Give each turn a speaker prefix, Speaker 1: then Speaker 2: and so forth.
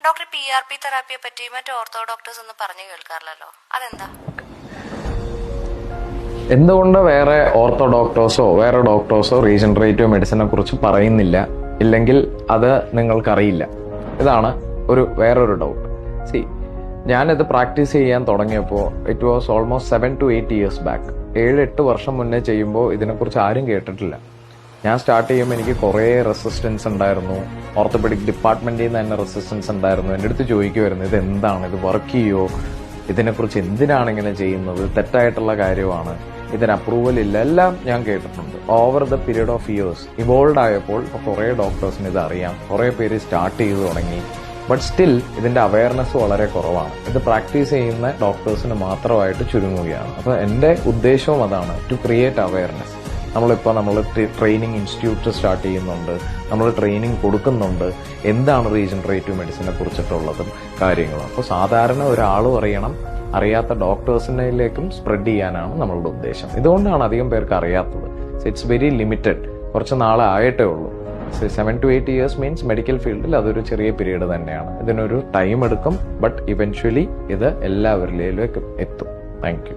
Speaker 1: Doctor PRP തെറാപ്പിയെ പറ്റി മറ്റു ortho doctors ഒന്നും പറഞ്ഞു കേൾക്കാറില്ലല്ലോ, അതെന്താ?
Speaker 2: എന്തുകൊണ്ട് വേറെ ഓർത്തോ ഡോക്ടേഴ്സോ വേറെ ഡോക്ടേഴ്സോ റീജനറേറ്റീവ് മെഡിസിനെ കുറിച്ച് പറയുന്നില്ല, ഇല്ലെങ്കിൽ അത് നിങ്ങൾക്കറിയില്ല? ഇതാണ് വേറൊരു ഡൗട്ട്. ഞാനിത് പ്രാക്ടീസ് ചെയ്യാൻ തുടങ്ങിയപ്പോൾ it was almost 7 to 8 years back. 7-8 വർഷം മുന്നേ ചെയ്യുമ്പോൾ ഇതിനെക്കുറിച്ച് ആരും കേട്ടിട്ടില്ല. ഞാൻ സ്റ്റാർട്ട് ചെയ്യുമ്പോൾ എനിക്ക് കുറേ റെസിസ്റ്റൻസ് ഉണ്ടായിരുന്നു. ഓർത്തോപെഡിക് ഡിപ്പാർട്ട്മെന്റിൽ നിന്ന് തന്നെ റെസിസ്റ്റൻസ് ഉണ്ടായിരുന്നു. എൻ്റെ അടുത്ത് ചോദിക്കുമായിരുന്നു, ഇത് എന്താണ്, ഇത് വർക്ക് ചെയ്യോ, ഇതിനെക്കുറിച്ച് എന്തിനാണ് ഇങ്ങനെ ചെയ്യുന്നത്, തെറ്റായിട്ടുള്ള കാര്യമാണ്, ഇതിന് അപ്രൂവൽ ഇല്ല, എല്ലാം ഞാൻ കേട്ടിട്ടുണ്ട്. Over the period of years evolve ആയപ്പോൾ ഇപ്പോൾ കുറേ ഡോക്ടേഴ്സിന് ഇത് അറിയാം, കുറേ പേര് സ്റ്റാർട്ട് ചെയ്തു തുടങ്ങി. ബട്ട് സ്റ്റിൽ ഇതിന്റെ അവയർനെസ് വളരെ കുറവാണ്. ഇത് പ്രാക്ടീസ് ചെയ്യുന്ന ഡോക്ടേഴ്സിന് മാത്രമായിട്ട് ചുരുങ്ങുകയാണ്. അപ്പോൾ എൻ്റെ ഉദ്ദേശവും അതാണ്, ടു ക്രിയേറ്റ് അവയർനെസ്. നമ്മൾ ട്രെയിനിങ് ഇൻസ്റ്റിറ്റ്യൂട്ട് സ്റ്റാർട്ട് ചെയ്യുന്നുണ്ട്, നമ്മൾ ട്രെയിനിങ് കൊടുക്കുന്നുണ്ട്, എന്താണ് റീജനറേറ്റീവ് മെഡിസിനെ കുറിച്ചിട്ടുള്ളതും കാര്യങ്ങളും. അപ്പോൾ സാധാരണ ഒരാളും അറിയാത്ത ഡോക്ടേഴ്സിനിലേക്കും സ്പ്രെഡ് ചെയ്യാനാണ് നമ്മളുടെ ഉദ്ദേശം. ഇതുകൊണ്ടാണ് അധികം പേർക്ക് അറിയാത്തത്. It's very limited. കുറച്ച് നാളെ ആയിട്ടേ ഉള്ളൂ. 7 to 8 years മീൻസ് മെഡിക്കൽ ഫീൽഡിൽ അതൊരു ചെറിയ പീരീഡ് തന്നെയാണ്. ഇതിനൊരു ടൈം എടുക്കും, ബട്ട് ഇവൻച്വലി ഇത് എല്ലാവരിലേക്കും എത്തും. Thank you.